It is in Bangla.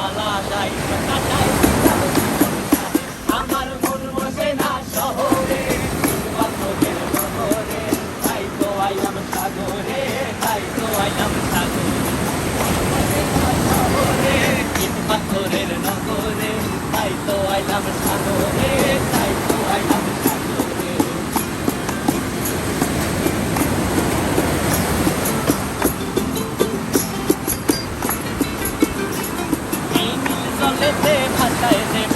জ্বালা যাই কাটাই আমার মন বসে না শহরে পাথরের নগরে তাই তো আইলাম সাগরে তাই তো আইলাম সাগরে ইট পাথরের নগরে তাই তো আইলাম সাগরে তাই তো আইলাম সাগরে এই নীল জলেতে ভাসায় দেব